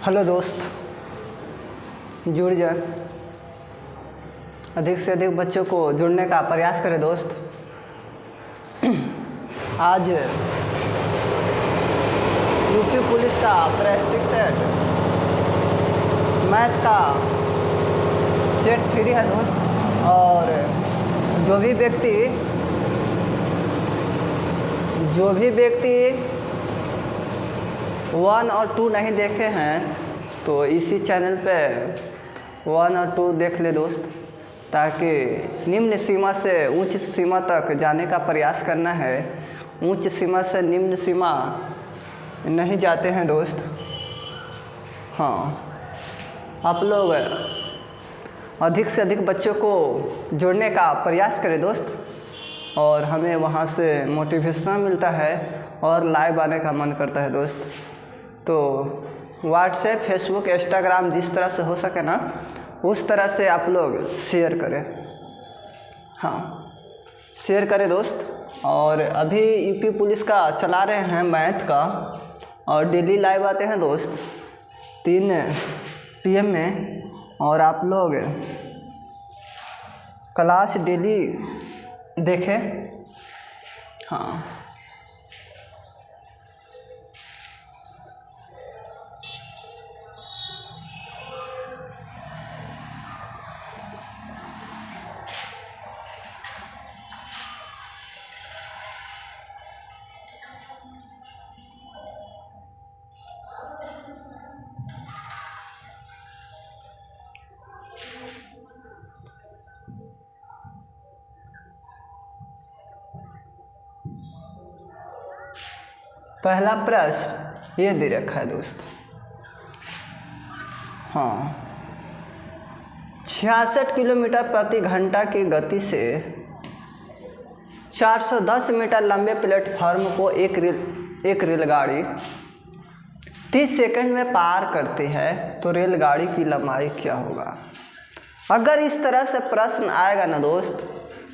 Hello दोस्त, जुड़ जाए। अधिक से अधिक बच्चों को जुड़ने का प्रयास करें दोस्त। आज यूपी पुलिस का प्रैक्टिस सेट मैथ का सेट फ्री है दोस्त। और जो भी व्यक्ति 1 और 2 नहीं देखे हैं तो इसी चैनल पे 1 और 2 देख ले दोस्त, ताकि निम्न सीमा से उच्च सीमा तक जाने का प्रयास करना है। उच्च सीमा से निम्न सीमा नहीं जाते हैं दोस्त। हाँ, आप लोग अधिक से अधिक बच्चों को जोड़ने का प्रयास करें दोस्त, और हमें वहाँ से मोटिवेशन मिलता है और लाइव आने का मन करता है दोस्त। तो व्हाट्सएप, फेसबुक, इंस्टाग्राम जिस तरह से हो सके ना उस तरह से आप लोग शेयर करें। हाँ, शेयर करें दोस्त। और अभी यूपी पुलिस का चला रहे हैं मैथ का, और डेली लाइव आते हैं दोस्त 3 PM में। और आप लोग क्लास डेली देखें। हाँ, पहला प्रश्न ये दे रखा है दोस्त। हाँ, 66 किलोमीटर प्रति घंटा की गति से 410 मीटर लंबे प्लेटफार्म को एक रेलगाड़ी 30 सेकंड में पार करती है, तो रेलगाड़ी की लंबाई क्या होगा। अगर इस तरह से प्रश्न आएगा ना दोस्त,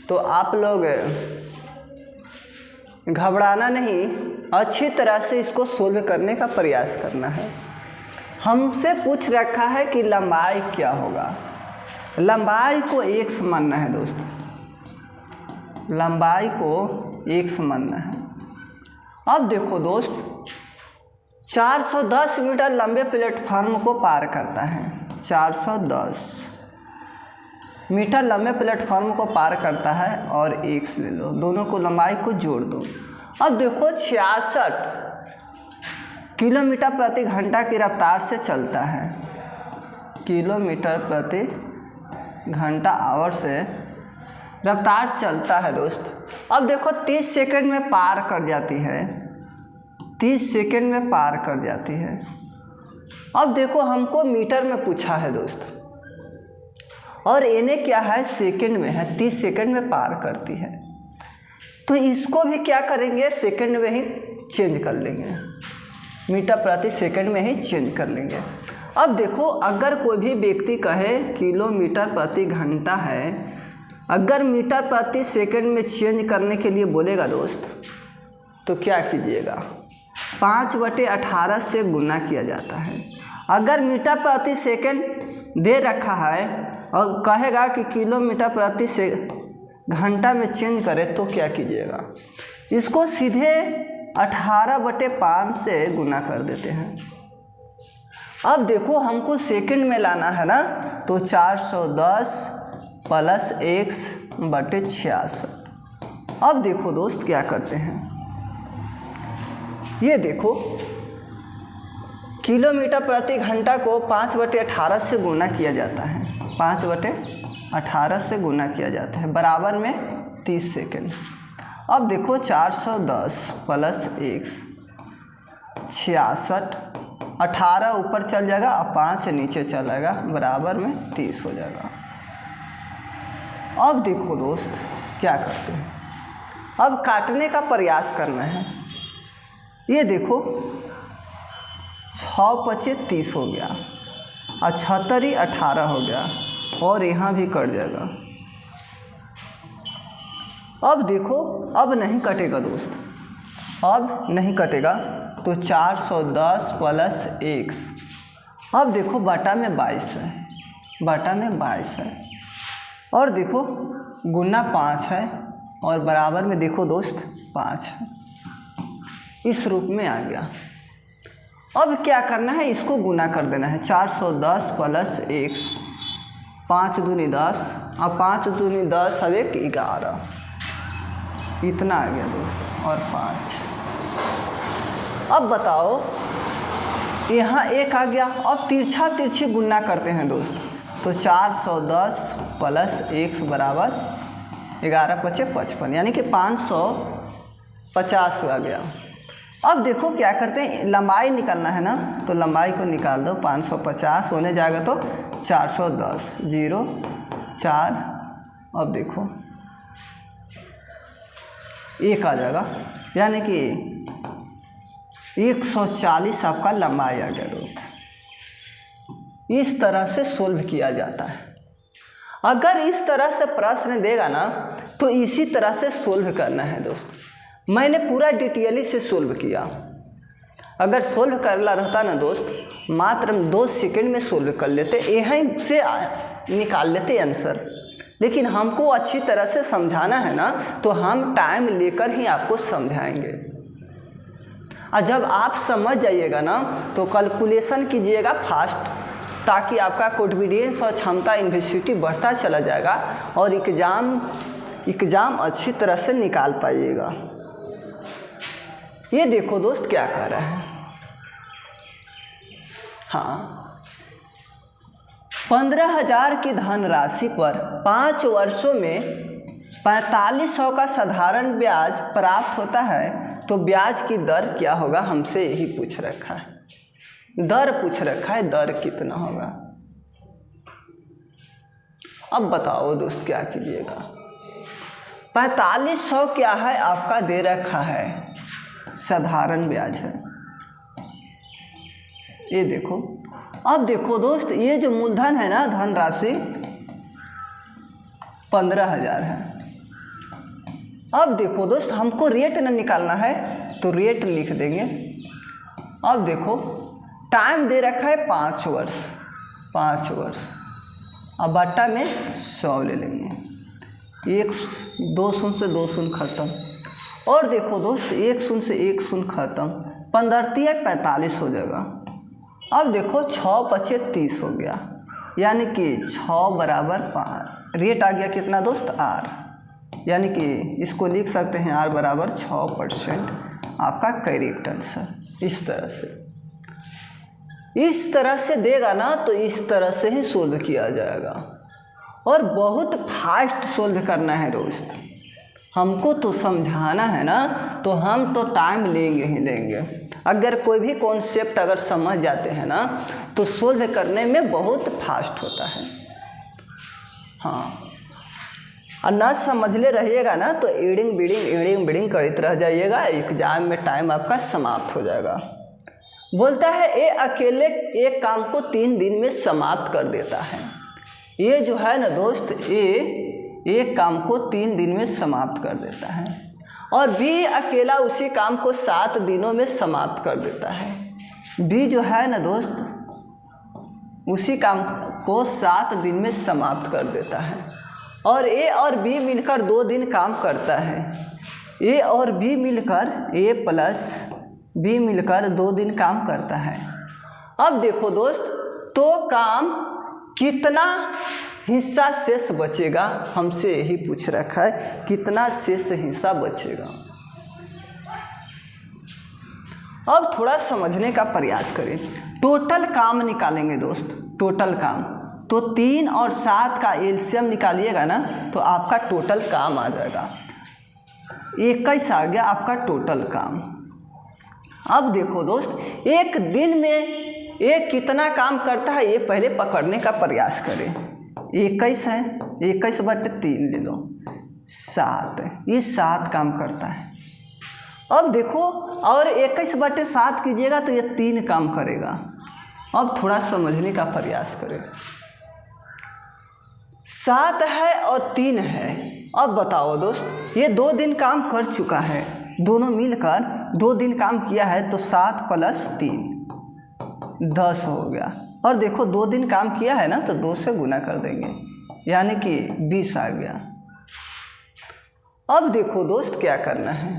तो आप लोग घबराना नहीं, अच्छी तरह से इसको सोल्व करने का प्रयास करना है। हमसे पूछ रखा है कि लंबाई क्या होगा। लंबाई को 1 समझना है दोस्त, लंबाई को 1 समझना है। अब देखो दोस्त, 410 मीटर लंबे प्लेटफार्म को पार करता है। 410 मीटर लंबे प्लेटफॉर्म को पार करता है और 1 ले लो, दोनों को लंबाई को जोड़ दो। अब देखो 66 किलोमीटर प्रति घंटा की रफ्तार से चलता है। किलोमीटर प्रति घंटा आवर से रफ्तार चलता है दोस्त। अब देखो 30 सेकंड में पार कर जाती है। 30 सेकंड में पार कर जाती है। अब देखो हमको मीटर में पूछा है दोस्त, और इन्हें क्या है, सेकंड में है। 30 सेकंड में पार करती है, तो इसको भी क्या करेंगे, सेकंड में ही चेंज कर लेंगे। मीटर प्रति सेकंड में ही चेंज कर लेंगे। अब देखो, अगर कोई भी व्यक्ति कहे किलोमीटर प्रति घंटा है, अगर मीटर प्रति सेकंड में चेंज करने के लिए बोलेगा दोस्त, तो क्या कीजिएगा, 5/18 से गुना किया जाता है। अगर मीटर प्रति सेकंड दे रखा है और कहेगा कि किलोमीटर प्रति घंटा में चेंज करें, तो क्या कीजिएगा, इसको सीधे 18/5 से गुना कर देते हैं। अब देखो हमको सेकंड में लाना है ना, तो 410 + 1/66। अब देखो दोस्त क्या करते हैं, ये देखो किलोमीटर प्रति घंटा को 5/18 से गुना किया जाता है। 5/18 से गुना किया जाता है, बराबर में 30 सेकंड। अब देखो 410 + 1 66, 18 ऊपर चल जाएगा और 5 नीचे चलेगा, बराबर में 30 हो जाएगा। अब देखो दोस्त क्या करते हैं, अब काटने का प्रयास करना है। ये देखो 6×5 30 हो गया, और 76 18 हो गया, और यहाँ भी कट जाएगा। अब देखो, अब नहीं कटेगा दोस्त, अब नहीं कटेगा, तो 410 + 1 अब देखो बटा में 22 है, बटा में 22 है, और देखो गुना 5 है, और बराबर में देखो दोस्त 5 है। इस रूप में आ गया। अब क्या करना है, इसको गुना कर देना है। 410 प्लस 1, 5 दूनी 10, अब 5 दूनी 10, अब 1 11, इतना आ गया दोस्त, और 5। अब बताओ यहाँ 1 आ गया। अब तिरछा तिरछी गुना करते हैं दोस्त, तो 410 प्लस 1 बराबर 11 पचे 55, यानी कि 550 आ गया। अब देखो क्या करते हैं, लंबाई निकालना है ना, तो लंबाई को निकाल दो। 550 होने जाएगा तो 410, 0 4, अब देखो 1 आ जाएगा, यानी कि 140 आपका लंबाई आ गया दोस्त। इस तरह से सोल्व किया जाता है। अगर इस तरह से प्रश्न देगा ना, तो इसी तरह से सोल्व करना है दोस्त। मैंने पूरा डिटेली से सोल्व किया। अगर सोल्व करना रहता ना दोस्त, मात्र 2 सेकंड में सोल्व कर लेते, यहीं से निकाल लेते आंसर। लेकिन हमको अच्छी तरह से समझाना है ना, तो हम टाइम लेकर ही आपको समझाएंगे। और जब आप समझ जाइएगा ना, तो कैलकुलेशन कीजिएगा फास्ट, ताकि आपका कॉन्फिडेंस और क्षमता इन्वेस्टिटी बढ़ता चला जाएगा, और एग्ज़ाम अच्छी तरह से निकाल पाइएगा। ये देखो दोस्त क्या कर रहा है, हाँ 15,000 की धनराशि पर 5 वर्षों में 4500 का साधारण ब्याज प्राप्त होता है, तो ब्याज की दर क्या होगा, हमसे यही पूछ रखा है। दर पूछ रखा है, दर कितना होगा। अब बताओ दोस्त क्या कीजिएगा। 4500 क्या है, आपका दे रखा है, साधारण ब्याज है। ये देखो, अब देखो दोस्त, ये जो मूलधन है ना, धनराशि 15,000 है। अब देखो दोस्त, हमको रेट न निकालना है, तो रेट लिख देंगे। अब देखो टाइम दे रखा है 5 वर्ष, 5 वर्ष, अब बट्टा में 100 ले लेंगे। 1 2 शून्य से 2 शून्य खत्म, और देखो दोस्त 1 शून्य से 1 शून्य खत्म, 15 45 हो जाएगा। अब देखो 6 पचे 30 हो गया, यानी कि 6 बराबर 5। रेट आ गया कितना दोस्त, R, यानी कि इसको लिख सकते हैं R बराबर 6% आपका करेक्ट आंसर। इस तरह से देगा ना, तो इस तरह से ही सोल्व किया जाएगा, और बहुत फास्ट सोल्व करना है दोस्त। हमको तो समझाना है ना, तो हम तो टाइम लेंगे ही लेंगे। अगर कोई भी कॉन्सेप्ट अगर समझ जाते हैं ना, तो सोल्व करने में बहुत फास्ट होता है। हाँ, और ना समझले रहिएगा ना, तो एडिंग बीडिंग करते रह जाइएगा, एग्जाम में टाइम आपका समाप्त हो जाएगा। बोलता है ये अकेले एक काम को 3 दिन में समाप्त कर देता है। ये जो है ना दोस्त, ये एक काम को 3 दिन में समाप्त कर देता है, और बी अकेला उसी काम को 7 दिनों में समाप्त कर देता है। बी जो है ना दोस्त, उसी काम को 7 दिन में समाप्त कर देता है, और ए और बी मिलकर 2 दिन काम करता है। ए और बी मिलकर, ए प्लस बी मिलकर 2 दिन काम करता है। अब देखो दोस्त, तो काम कितना हिस्सा शेष बचेगा, हमसे यही पूछ रखा है, कितना शेष हिस्सा बचेगा। अब थोड़ा समझने का प्रयास करें। टोटल काम निकालेंगे दोस्त, टोटल काम, तो 3 और 7 का एलसीएम निकालिएगा ना, तो आपका टोटल काम आ जाएगा। 21 आ गया आपका टोटल काम। अब देखो दोस्त, एक दिन में ये कितना काम करता है, ये पहले पकड़ने का प्रयास करें। 21 है, 21/3 ले लो, 7, ये 7 काम करता है। अब देखो, और 21/7 कीजिएगा तो ये 3 काम करेगा। अब थोड़ा समझने का प्रयास करें। 7 है और 3 है। अब बताओ दोस्त, ये 2 दिन काम कर चुका है, दोनों मिलकर 2 दिन काम किया है, तो 7 + 3 10 हो गया। और देखो 2 दिन काम किया है ना, तो 2 से गुना कर देंगे, यानी कि 20 आ गया। अब देखो दोस्त क्या करना है,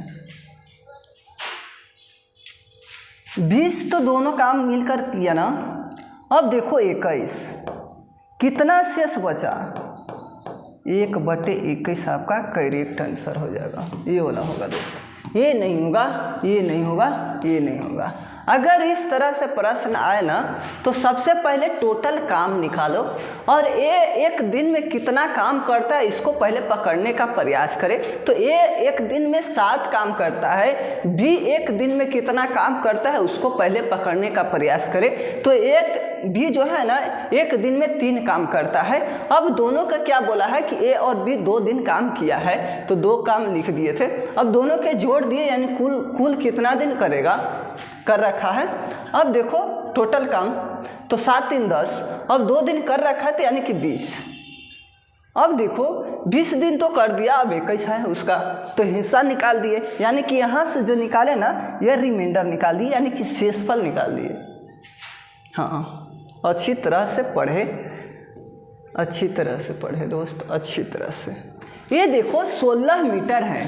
20 तो दोनों काम मिलकर किया ना। अब देखो 21, कितना शेष बचा, 1/21 आपका करेक्ट आंसर हो जाएगा। ये वाला होगा दोस्त, ये नहीं होगा, ये नहीं होगा, ये नहीं होगा। अगर इस तरह से प्रश्न आए ना, तो सबसे पहले टोटल काम निकालो और ए एक दिन में कितना काम करता है इसको पहले पकड़ने का प्रयास करें। तो ए एक दिन में 7 काम करता है, बी एक दिन में कितना काम करता है उसको पहले पकड़ने का प्रयास करें। तो बी जो है ना, एक दिन में 3 काम करता है। अब दोनों का क्या बोला है कि ए और बी 2 दिन काम किया है, तो 2 काम लिख दिए थे। अब दोनों के जोड़ दिए, यानी कुल कितना दिन करेगा, कर रखा है। अब देखो टोटल काम, तो 7 3 10, अब 2 दिन कर रखा है, तो यानी कि 20। अब देखो 20 दिन तो कर दिया, अब 21 है उसका, तो हिस्सा निकाल दिए, यानी कि यहाँ से जो निकाले ना, यह रिमाइंडर निकाल दिए, यानी कि शेषफल निकाल दिए। हाँ, अच्छी तरह से पढ़े, अच्छी तरह से पढ़े दोस्त, अच्छी तरह से। ये देखो 16 मीटर है,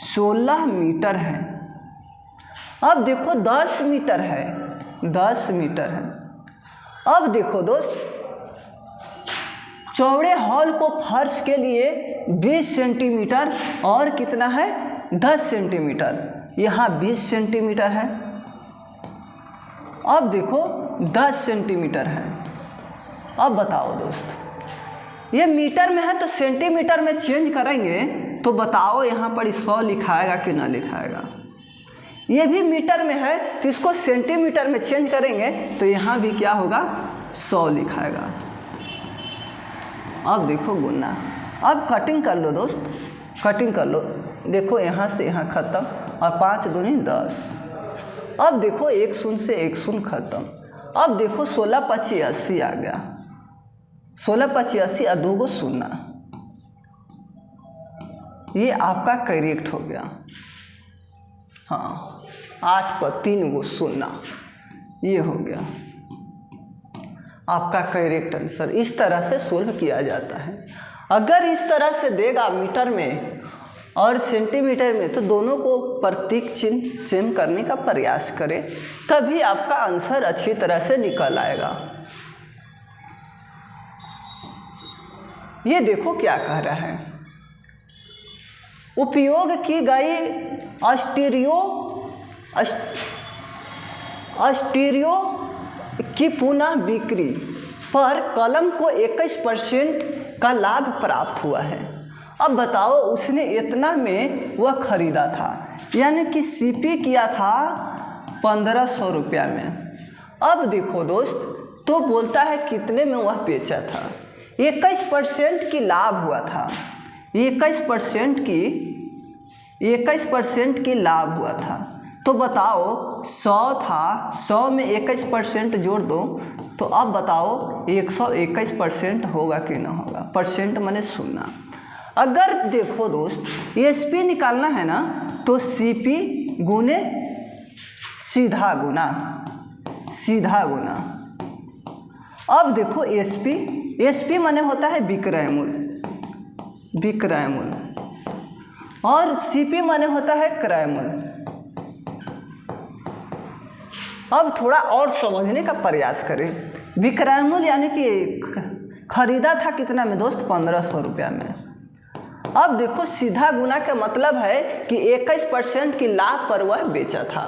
16 मीटर है। अब देखो 10 मीटर है, 10 मीटर है। अब देखो दोस्त, चौड़े हॉल को फर्श के लिए 20 सेंटीमीटर और कितना है 10 सेंटीमीटर, यहाँ 20 सेंटीमीटर है। अब देखो 10 सेंटीमीटर है। अब बताओ दोस्त, ये मीटर में है तो सेंटीमीटर में चेंज करेंगे, तो बताओ यहाँ पर 100 लिखाएगा कि ना लिखाएगा। ये भी मीटर में है तो इसको सेंटीमीटर में चेंज करेंगे, तो यहाँ भी क्या होगा 100 लिखाएगा। अब देखो गुना, अब कटिंग कर लो दोस्त, कटिंग कर लो। देखो यहाँ से यहाँ ख़त्म, और 5 दूनी 10। अब देखो 1 शून्य से 1 शून्य ख़त्म। अब देखो 16 25 80 आ गया, 16 25 80 और 2 शून्य, ये आपका करेक्ट हो गया। हाँ, 8 पर 3 शून्य, ये हो गया आपका करेक्ट आंसर। इस तरह से सोल्व किया जाता है। अगर इस तरह से देगा मीटर में और सेंटीमीटर में, तो दोनों को प्रतीक चिन्ह सेम करने का प्रयास करें, तभी आपका आंसर अच्छी तरह से निकल आएगा। ये देखो क्या कह रहा है, उपयोग की गई अस्टीरियो की पुनः बिक्री पर कलम को 21% का लाभ प्राप्त हुआ है। अब बताओ उसने इतना में वह खरीदा था, यानी कि सीपी किया था 1500 रुपया में। अब देखो दोस्त, तो बोलता है कितने में वह बेचा था, 21% की लाभ हुआ था, 21% की लाभ हुआ था। तो बताओ 100 था, 100 में 21% जोड़ दो, तो अब बताओ 121% होगा कि ना होगा। परसेंट माने 0। अगर देखो दोस्त एसपी निकालना है ना, तो सीपी गुने सीधा गुना, सीधा गुना। अब देखो एसपी माने होता है विक्रय मूल्य, विक्रय मूल्य, और सीपी माने होता है क्रय मूल्य। अब थोड़ा और समझने का प्रयास करें। विक्रय मूल्य यानी कि खरीदा था कितना में दोस्त, 1500 रुपया में। अब देखो सीधा गुना का मतलब है कि 21% की लाभ पर वह बेचा था,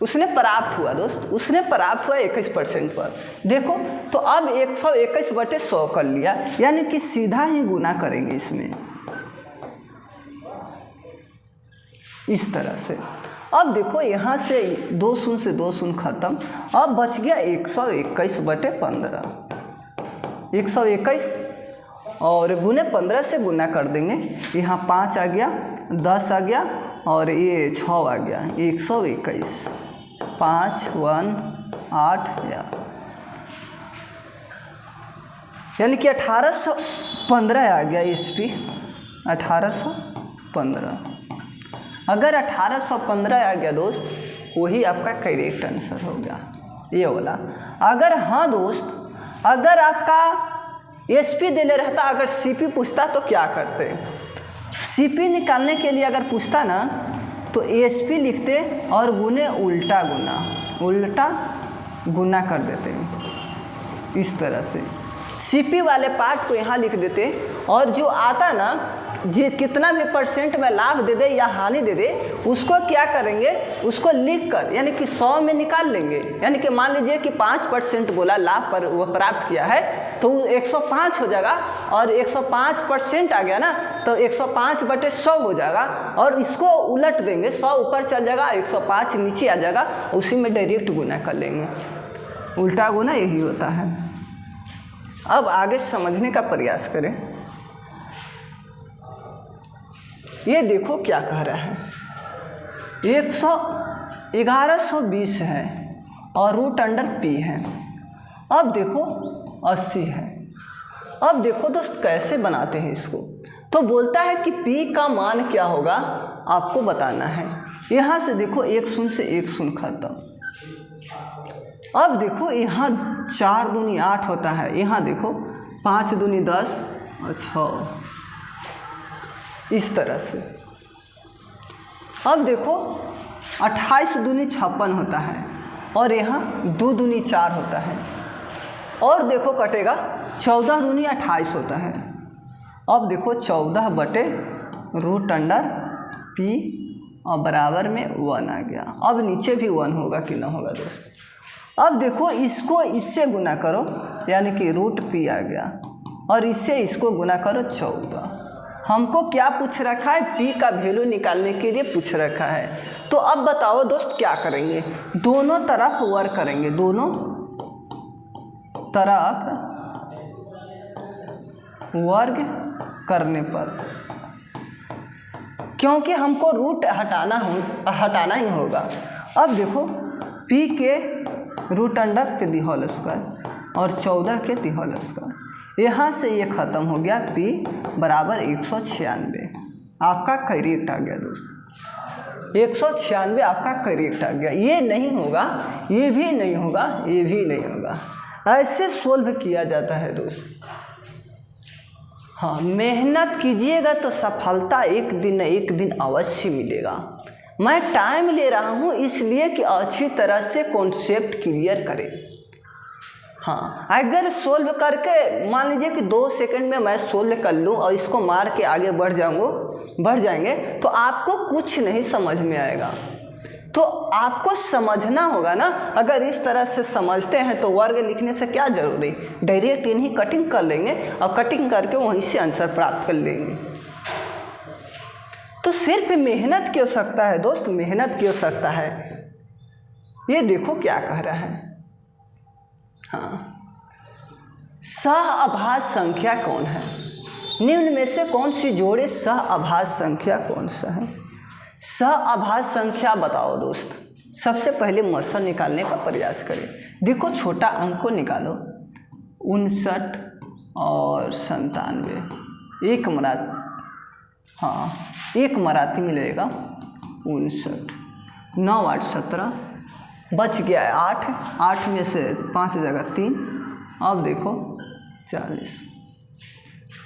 उसने प्राप्त हुआ दोस्त, उसने प्राप्त हुआ 21% पर। देखो तो अब 121/100 कर लिया, यानी कि सीधा ही गुना करेंगे इसमें, इस तरह से। अब देखो यहाँ से 2 शून्य से 2 शून्य ख़त्म। अब बच गया 121/15, 121 और गुने 15 से गुना कर देंगे। यहाँ 5 आ गया, 10 आ गया और ये 6 आ गया, 121, 5 1 8 यानी कि 1815 आ गया एसपी, 1815। अगर 1815 आ गया दोस्त, वही आपका करेक्ट आंसर हो गया। ये वाला। अगर हाँ दोस्त, अगर आपका एसपी दे ले रहता, अगर सीपी पूछता तो क्या करते? सीपी निकालने के लिए अगर पूछता ना तो एसपी लिखते और गुने उल्टा गुना कर देते इस तरह से। सीपी वाले पार्ट को यहाँ लिख देते और जो आता ना, जी कितना भी परसेंट में लाभ दे दे या हानि दे दे, उसको क्या करेंगे, उसको लिख कर यानी कि 100 में निकाल लेंगे। यानी कि मान लीजिए कि 5% बोला लाभ पर वो प्राप्त किया है तो 105 हो जाएगा और 105% आ गया ना तो 105/100 हो जाएगा और इसको उलट देंगे, 100 ऊपर चल जाएगा, 105 नीचे आ जाएगा, उसी में डायरेक्ट गुना कर लेंगे। उल्टा गुना यही होता है। अब आगे समझने का प्रयास करें। ये देखो क्या कह रहा है, 1120 है और रूट अंडर पी है। अब देखो 80 है। अब देखो दोस्त कैसे बनाते हैं इसको। तो बोलता है कि पी का मान क्या होगा आपको बताना है। यहाँ से देखो 1 शून्य से 1 शून्य खत्म। अब देखो यहाँ 4 दूनी 8 होता है, यहाँ देखो 5 दूनी 10 और 6 इस तरह से। अब देखो 28 दूनी 56 होता है और यहाँ 2 दूनी 4 होता है और देखो कटेगा 14 दूनी 28 होता है। अब देखो 14/√अंडर पी और बराबर में 1 आ गया। अब नीचे भी 1 होगा कि ना होगा दोस्त। अब देखो इसको इससे गुना करो यानी कि रूट पी आ गया और इससे इसको गुना करो 14। हमको क्या पूछ रखा है, पी का वैल्यू निकालने के लिए पूछ रखा है। तो अब बताओ दोस्त क्या करेंगे, दोनों तरफ वर्ग करेंगे, दोनों तरफ वर्ग करने पर, क्योंकि हमको रूट हटाना ही होगा। अब देखो पी के रूट अंडर के दी होल स्क्वायर और 14 के दी होल स्क्वायर, यहाँ से ये ख़त्म हो गया। P बराबर 196 आपका करेक्ट आ गया दोस्त। 196 आपका करेक्ट आ गया। ये नहीं होगा, ये भी नहीं होगा, ये भी नहीं होगा। ऐसे सोल्व किया जाता है दोस्त। हाँ, मेहनत कीजिएगा तो सफलता एक दिन न एक दिन अवश्य मिलेगा। मैं टाइम ले रहा हूँ इसलिए कि अच्छी तरह से कॉन्सेप्ट क्लियर करें। हाँ, अगर सोल्व करके मान लीजिए कि 2 सेकंड में मैं सोल्व कर लूँ और इसको मार के आगे बढ़ जाएंगे तो आपको कुछ नहीं समझ में आएगा। तो आपको समझना होगा ना। अगर इस तरह से समझते हैं तो वर्ग लिखने से क्या जरूरी, डायरेक्ट इन्हीं कटिंग कर लेंगे और कटिंग करके वहीं से आंसर प्राप्त कर लेंगे। तो सिर्फ मेहनत की आवश्यकता है दोस्त, मेहनत की आवश्यकता है। ये देखो क्या कह रहा है। हाँ, सहअभाज्य संख्या कौन है? निम्न में से कौन सी जोड़े सहअभाज्य संख्या कौन सा है? सहअभाज्य संख्या बताओ दोस्त। सबसे पहले मसा निकालने का प्रयास करें। देखो छोटा अंक को निकालो, 59 और 97 एक मराती, हाँ एक मराठी मिलेगा 59, 9 8 17 बच गया है 8 में से 5 जगह 3। अब देखो 40,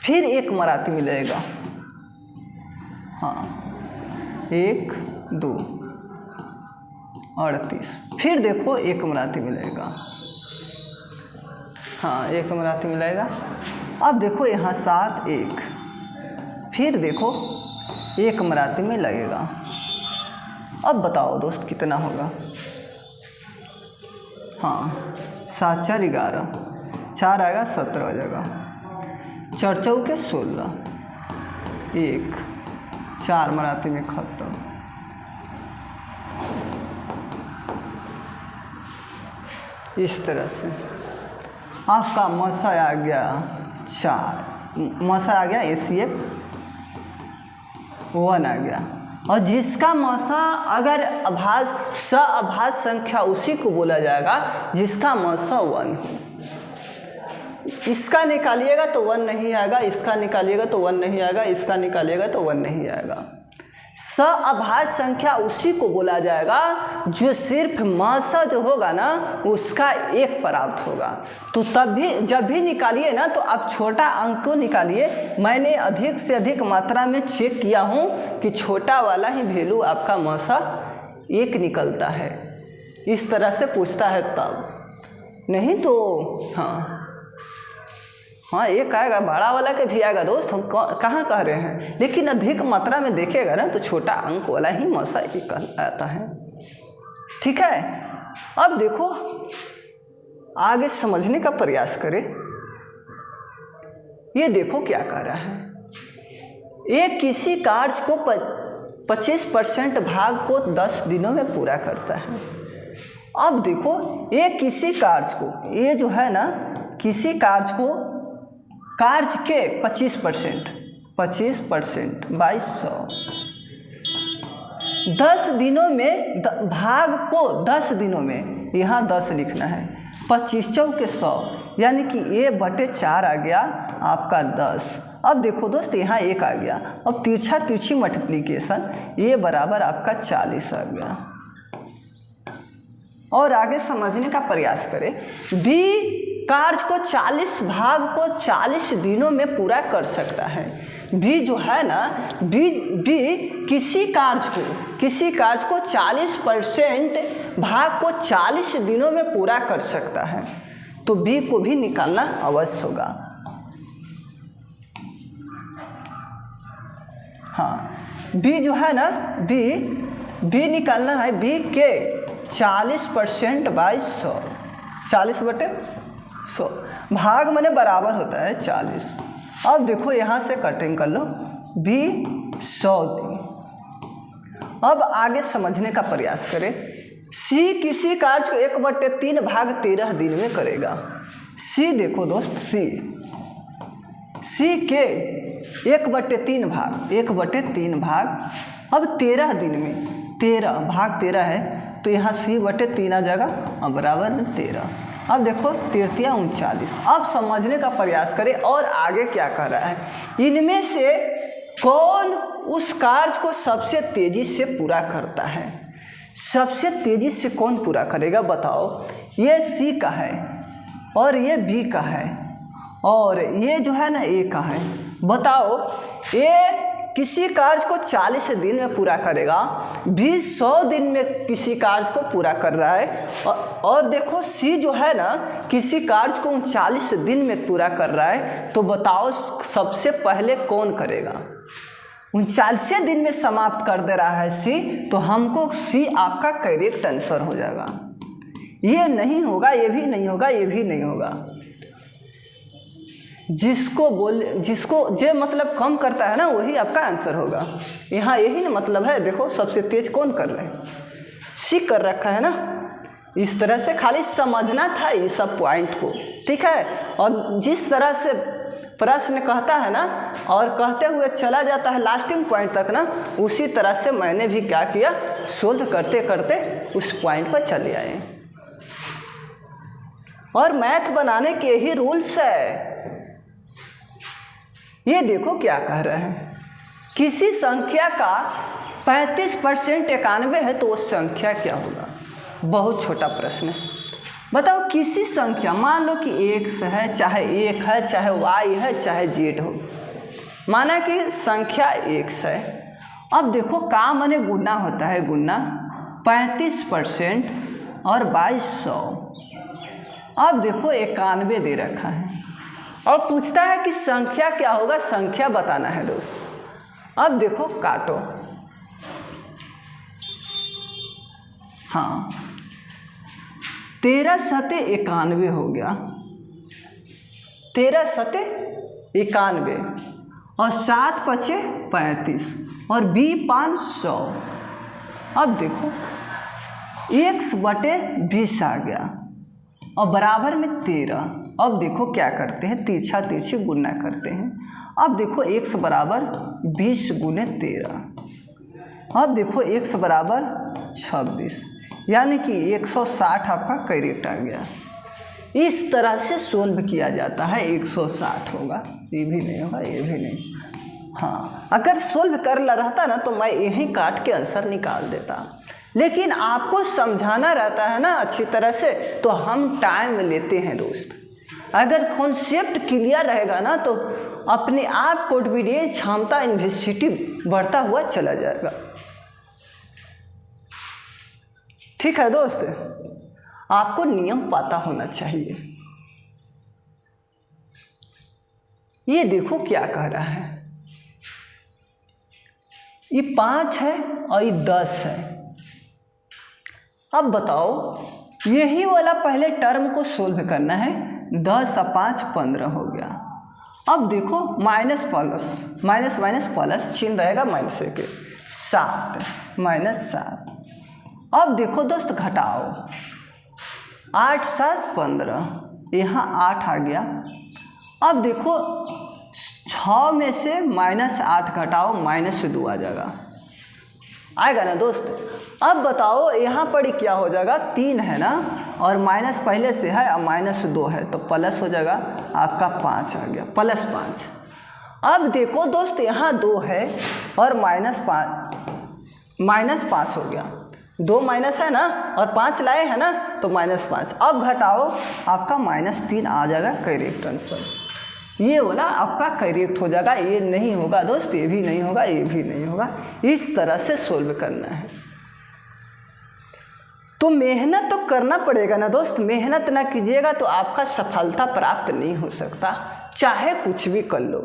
फिर एक मराठी मिलेगा, हाँ 1 2 38, फिर देखो एक मराठी मिलेगा, हाँ एक मराठी मिलेगा। अब देखो यहाँ 7 1, फिर देखो एक मराठी में लगेगा। अब बताओ दोस्त कितना होगा। हाँ 7 4 11, 4 आएगा 17 हो जाएगा, 4 चौके 16, 1 4 मराठी में खत्म। इस तरह से आपका मसा आ गया 4, मसा आ गया ACF 1 आ गया। और जिसका मसा अगर सहअभाज्य संख्या उसी को बोला जाएगा जिसका मसा 1 हो। इसका निकालिएगा तो 1 नहीं आएगा, इसका निकालिएगा तो 1 नहीं आएगा, इसका निकालिएगा तो 1 नहीं आएगा। सअभाज्य संख्या उसी को बोला जाएगा जो सिर्फ मासा जो होगा ना उसका 1 प्राप्त होगा। तो तब भी जब भी निकालिए ना तो आप छोटा अंक को निकालिए। मैंने अधिक से अधिक मात्रा में चेक किया हूँ कि छोटा वाला ही वैल्यू आपका मासा 1 निकलता है। इस तरह से पूछता है तब, नहीं तो हाँ 1 आएगा, बड़ा वाला के भी आएगा दोस्त, हम कहाँ कह रहे हैं। लेकिन अधिक मात्रा में देखेगा ना तो छोटा अंक वाला ही मासा 1 आता है। ठीक है, अब देखो आगे समझने का प्रयास करें। ये देखो क्या कह रहा है, एक किसी कार्य को 25% भाग को 10 दिनों में पूरा करता है। अब देखो ये किसी कार्य को, ये जो है ना किसी कार्य को, कार्य के 25% 2200 10 दिनों में, भाग को 10 दिनों में, यहाँ 10 लिखना है, 25 चौके 100 यानी कि A/4 आ गया आपका 10। अब देखो दोस्त यहाँ 1 आ गया, अब तिरछी मल्टीप्लिकेशन A बराबर आपका 40 आ गया। और आगे समझने का प्रयास करें। B कार्य को 40 भाग को 40 दिनों में पूरा कर सकता है। बी जो है ना बी किसी कार्य को 40% भाग को 40 दिनों में पूरा कर सकता है। तो बी को भी निकालना अवश्य होगा। हाँ, बी जो है ना बी निकालना है। बी के 40% बाई 100, 40/100 भाग माने बराबर होता है 40। अब देखो यहाँ से कटिंग कर लो, बी 100 दी। अब आगे समझने का प्रयास करें। सी किसी कार्य को 1/3 भाग 13 दिन में करेगा। सी देखो दोस्त, सी के 1/3 भाग अब 13 दिन में, 13 भाग 13 है तो यहाँ C/3 आ जाएगा और बराबर 13। अब देखो 13 39। अब समझने का प्रयास करें और आगे क्या कह रहा है। इनमें से कौन उस कार्य को सबसे तेजी से पूरा करता है? सबसे तेजी से कौन पूरा करेगा बताओ। ये सी का है और ये बी का है और ये जो है ना ए का है। बताओ ये किसी कार्य को 40 दिन में पूरा करेगा, बी 100 दिन में किसी कार्य को पूरा कर रहा है और देखो सी जो है ना किसी कार्य को 39 दिन में पूरा कर रहा है। तो बताओ सबसे पहले कौन करेगा? 39 दिन में समाप्त कर दे रहा है सी, तो हमको सी आपका करेक्ट आंसर हो जाएगा। ये नहीं होगा, ये भी नहीं होगा, ये भी नहीं होगा। जिसको जो मतलब कम करता है ना वही आपका आंसर होगा। यहाँ यही ना मतलब है। देखो सबसे तेज कौन कर रहे हैं? सी कर रखा है ना। इस तरह से खाली समझना था ये सब पॉइंट को, ठीक है। और जिस तरह से प्रश्न कहता है ना और कहते हुए चला जाता है लास्टिंग पॉइंट तक ना, उसी तरह से मैंने भी क्या किया, सोल्व करते करते उस पॉइंट पर चले आए। और मैथ बनाने के यही रूल्स है। ये देखो क्या कह रहे हैं। किसी संख्या का 35% 91 है तो वो संख्या क्या होगा? बहुत छोटा प्रश्न है। बताओ किसी संख्या, मान लो कि x है, चाहे 1 है, चाहे y है, चाहे z हो, माना कि संख्या x है। अब देखो का माने गुना होता है, गुना 35% और 2200। अब देखो 91 दे रखा है और पूछता है कि संख्या क्या होगा, संख्या बताना है दोस्त। अब देखो काटो, हाँ 13 सते 91 हो गया, 13 सते 91 और 7 पचे 35 और b 500। अब देखो x/20 आ गया और बराबर में 13। अब देखो क्या करते हैं, तिरछा तिरछी गुना करते हैं। अब देखो x बराबर 20 गुने 13। अब देखो x बराबर 26 यानी कि 160 आपका करेक्ट आ गया। इस तरह से सोल्व किया जाता है। 160 होगा, ये भी नहीं होगा, ये भी नहीं। हाँ, अगर सोल्व कर रहता ना तो मैं यहीं काट के आंसर निकाल देता, लेकिन आपको समझाना रहता है ना अच्छी तरह से, तो हम टाइम लेते हैं दोस्त। अगर कॉन्सेप्ट क्लियर रहेगा ना तो अपने आप कोडिविडेंस क्षमता इन्वेस्टिव बढ़ता हुआ चला जाएगा। ठीक है दोस्त, आपको नियम पता होना चाहिए। ये देखो क्या कह रहा है, ये 5 है और ये 10 है। अब बताओ, यही वाला पहले टर्म को सोल्व करना है। 10 और 5 15 हो गया। अब देखो minus plus, minus minus plus, चिन्ह रहेगा माइनस के, 7 माइनस 7। अब देखो दोस्त घटाओ, 8 7 15, यहाँ 8 आ गया। अब देखो 6 में से -8 घटाओ, -2 आ जाएगा, आएगा ना दोस्त। अब बताओ यहाँ पर क्या हो जाएगा, 3 है ना, और माइनस पहले से है और -2 है तो प्लस हो जाएगा, आपका 5 आ गया, +5। अब देखो दोस्त यहाँ 2 है और -5 हो गया, 2 माइनस है ना और 5 लाए है ना तो -5। अब घटाओ, आपका -3 आ जाएगा करेक्ट आंसर। ये वाला आपका करेक्ट हो जाएगा। ये नहीं होगा दोस्त, ये भी नहीं होगा, ये भी नहीं होगा। इस तरह से सोल्व करना है। तो मेहनत तो करना पड़ेगा ना दोस्त, मेहनत ना कीजिएगा तो आपका सफलता प्राप्त नहीं हो सकता, चाहे कुछ भी कर लो।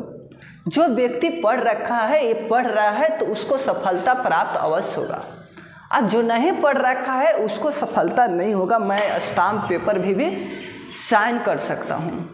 जो व्यक्ति पढ़ रखा है, ये पढ़ रहा है तो उसको सफलता प्राप्त अवश्य होगा, और जो नहीं पढ़ रखा है उसको सफलता नहीं होगा। मैं स्टाम्प पेपर भी साइन कर सकता हूँ।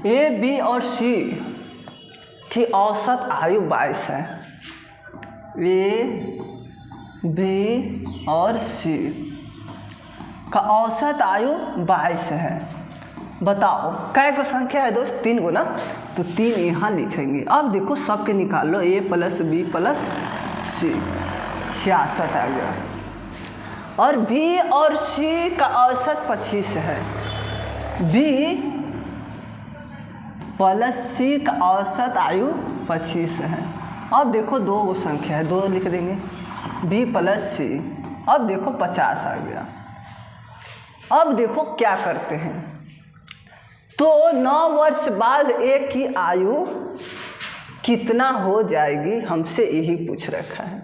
ए, बी और सी की औसत आयु 22 है। ए, बी और सी का औसत आयु 22 है। बताओ कै गो संख्या है दोस्त, 3 गो ना, तो 3 यहाँ लिखेंगे। अब देखो सबके निकाल लो, ए प्लस बी प्लस सी, 66 आ गया। और बी और सी का औसत 25 है। बी प्लस सी का औसत आयु 25 है। अब देखो 2 गो संख्या है, 2 लिख देंगे, बी प्लस सी। अब देखो 50 आ गया। अब देखो क्या करते हैं, तो 9 वर्ष बाद ए की आयु कितना हो जाएगी, हमसे यही पूछ रखा है।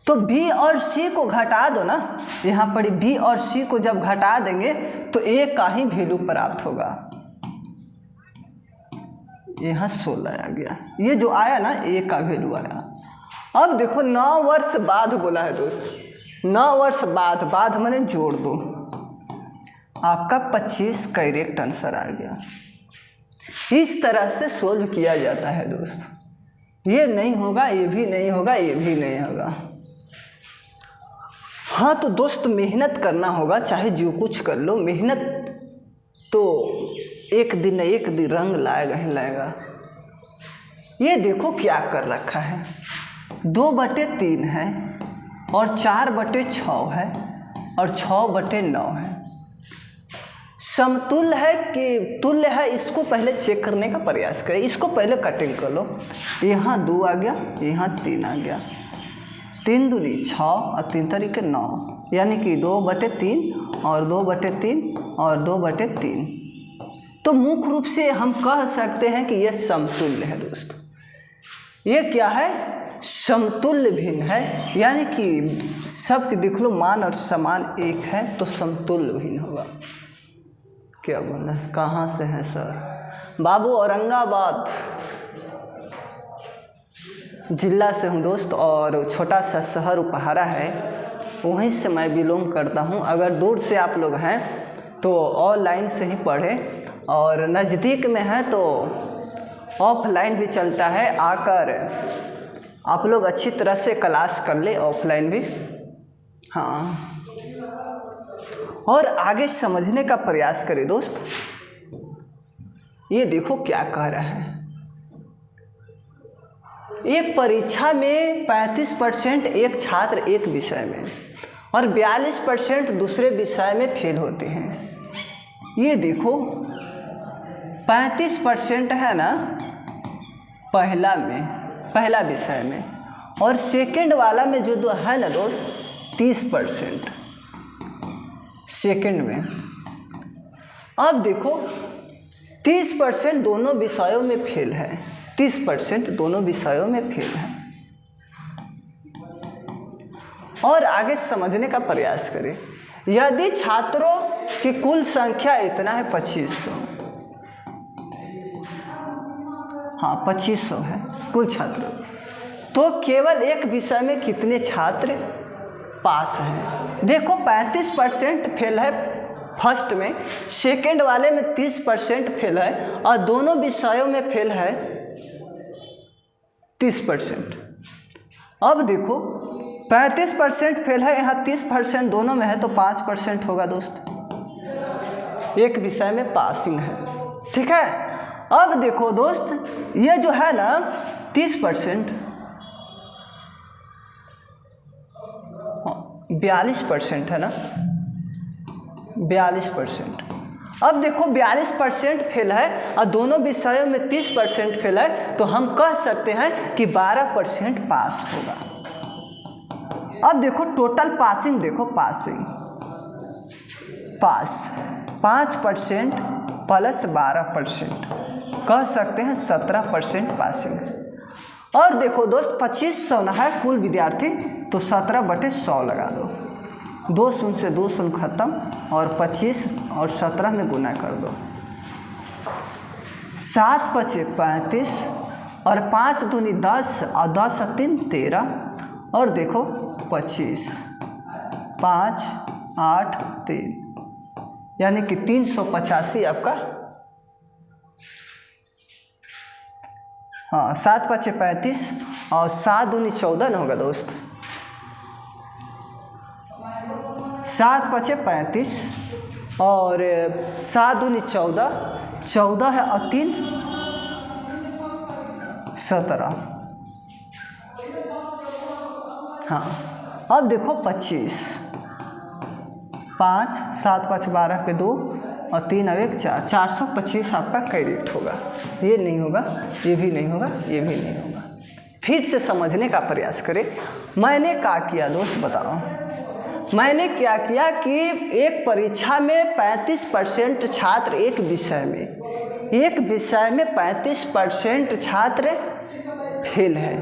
तो बी और सी को घटा दो ना, यहाँ पर बी और सी को जब घटा देंगे तो ए का ही वैल्यू प्राप्त होगा। यहाँ 16 आ गया, ये जो आया ना ए का वैल्यू आया। अब देखो 9 वर्ष बाद बोला है दोस्त, 9 वर्ष बाद, बाद मैंने जोड़ दो, आपका 25 करेक्ट आंसर आ गया। इस तरह से सोल्व किया जाता है दोस्त। ये नहीं होगा, ये भी नहीं होगा, ये भी नहीं होगा। हाँ तो दोस्त मेहनत करना होगा, चाहे जो कुछ कर लो, मेहनत तो एक दिन रंग लाएगा ही लाएगा। ये देखो क्या कर रखा है, 2/3 है और 4/6 है और 6/9 है। समतुल्य है कि तुल्य है, इसको पहले चेक करने का प्रयास करें। इसको पहले कटिंग कर लो, यहाँ 2 आ गया, यहाँ 3 आ गया, 3 दूनी 6 और 3 तरीके 9, यानी कि 2/3 और 2/3 और 2/3। तो मुख्य रूप से हम कह सकते हैं कि यह समतुल्य है दोस्तों। ये क्या है, समतुल्य भिन्न है, यानी कि सबके देख लो मान और समान एक है तो समतुल्य भिन्न होगा। क्या बोलना है, कहाँ से है सर? बाबू औरंगाबाद जिला से हूँ दोस्त, और छोटा सा शहर उपहारा है, वहीं से मैं बिलोंग करता हूँ। अगर दूर से आप लोग हैं तो ऑनलाइन से ही पढ़ें, और नज़दीक में है तो ऑफलाइन भी चलता है, आकर आप लोग अच्छी तरह से क्लास कर ले, ऑफलाइन भी। हाँ और आगे समझने का प्रयास करें दोस्त। ये देखो क्या कह रहा है, एक परीक्षा में 35% एक छात्र एक विषय में और 42% दूसरे विषय में फेल होते हैं। ये देखो 35% है ना पहला विषय में, और सेकंड वाला में जो है ना दोस्त 30% सेकंड में। अब देखो 30% दोनों विषयों में फेल है, 30% दोनों विषयों में फेल है। और आगे समझने का प्रयास करें। यदि छात्रों की कुल संख्या इतना है 2500, हाँ 2500 है कुल छात्रों, तो केवल एक विषय में कितने छात्र पास हैं? देखो 35% फेल है फर्स्ट में, सेकंड वाले में 30% फेल है, और दोनों विषयों में फेल है 30%। अब देखो 35% फेल है, यहाँ 30% दोनों में है, तो 5% होगा दोस्त, एक विषय में पासिंग है। ठीक है। अब देखो दोस्त ये जो है ना 30%, 42% है ना 42%। अब देखो 42% फेल है और दोनों विषयों में 30% फेल है, तो हम कह सकते हैं कि 12% पास होगा। अब देखो टोटल पासिंग, देखो पास 5% प्लस 12%, कह सकते हैं 17% पासिंग। और देखो दोस्त 2500 ना है कुल विद्यार्थी, तो 17/100 लगा दो, 2 शून्य से 2 शून्य खत्म, और 25 और 17 में गुना कर दो, 7 5 35 और 5 दूनी 10 और 10 3 13, और देखो 25 5 8 3, यानी कि 385 आपका, हाँ 7 5 35 और 7 दूनी 14 ना होगा दोस्त, 7 5 35 और 7 दूनी 14 है, और 3 17। हाँ अब देखो 25, 5 7 5 12 पे 2 और 3 अब 1 4, 425 आपका करेक्ट होगा। ये नहीं होगा, ये भी नहीं होगा, ये भी नहीं होगा। फिर से समझने का प्रयास करें। मैंने क्या किया दोस्त बताओ, मैंने क्या किया कि एक परीक्षा में 35% छात्र एक विषय में 35% छात्र फेल है,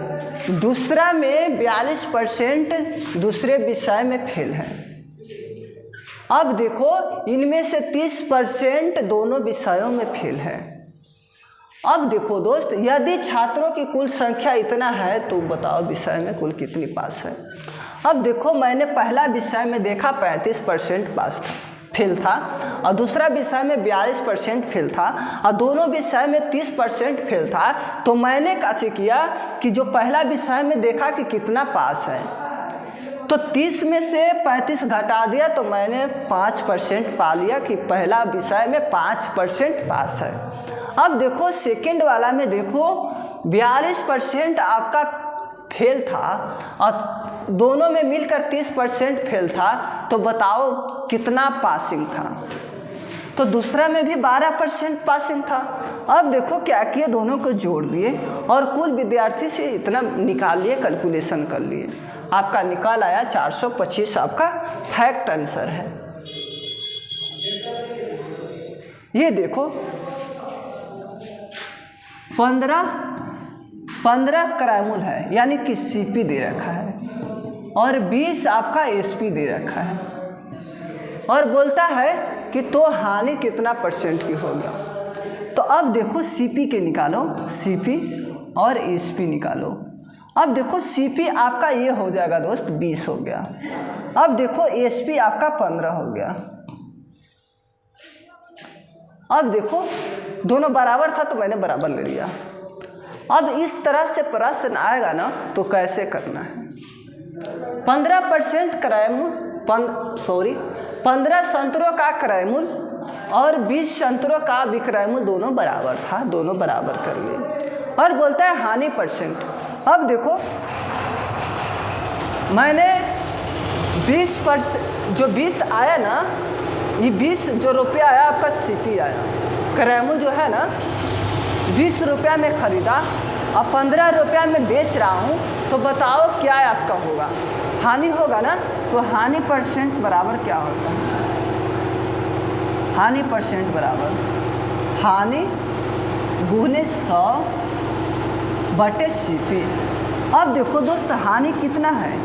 दूसरा में 42% दूसरे विषय में फेल है। अब देखो इनमें से 30% दोनों विषयों में फेल है। अब देखो दोस्त यदि छात्रों की कुल संख्या इतना है, तो बताओ विषय में कुल कितनी पास है। अब देखो मैंने पहला विषय में देखा 35% पास था, फेल था, और दूसरा विषय में 42% फेल था, और दोनों विषय में 30% फेल था। तो मैंने कैसे किया कि जो पहला विषय में देखा कि कितना पास है, तो 30 में से 35 घटा दिया, तो मैंने 5% पा लिया कि पहला विषय में 5% पास है। अब देखो सेकंड वाला में देखो 42% आपका फेल था और दोनों में मिलकर 30% फेल था, तो बताओ कितना पासिंग था। तो दूसरा में भी 12% पासिंग था। अब देखो क्या किए, दोनों को जोड़ दिए और कुल विद्यार्थी से इतना निकाल लिए, कैलकुलेशन कर लिए, आपका निकाल आया 425, आपका फैक्ट आंसर है। ये देखो 15 क्राइमूल है, यानी कि सीपी दे रखा है, और 20 आपका एसपी दे रखा है, और बोलता है कि तो हानि कितना % की होगा। तो अब देखो सीपी के निकालो, सीपी और एसपी निकालो। अब देखो सीपी आपका ये हो जाएगा दोस्त 20 हो गया। अब देखो एसपी आपका 15 हो गया। अब देखो दोनों बराबर था, तो मैंने बराबर ले लिया। अब इस तरह से प्रश्न आएगा ना, तो कैसे करना है। 15% क्राइम 15 संतरों का क्रय मूल्य और 20 संतरों का विक्रय मूल्य दोनों बराबर था, दोनों बराबर कर लिए। और बोलता है हानि परसेंट। अब देखो मैंने 20% जो 20 आया ना, ये 20 जो रुपया आया आपका सीपी आया, क्रय मूल्य जो है ना 20 रुपया में खरीदा और 15 रुपया में बेच रहा हूँ, तो बताओ क्या आपका होगा, हानि होगा ना। तो हानि परसेंट बराबर क्या होता है, हानि परसेंट बराबर हानि गुने 100 बटे सीपी। अब देखो दोस्त हानि कितना है,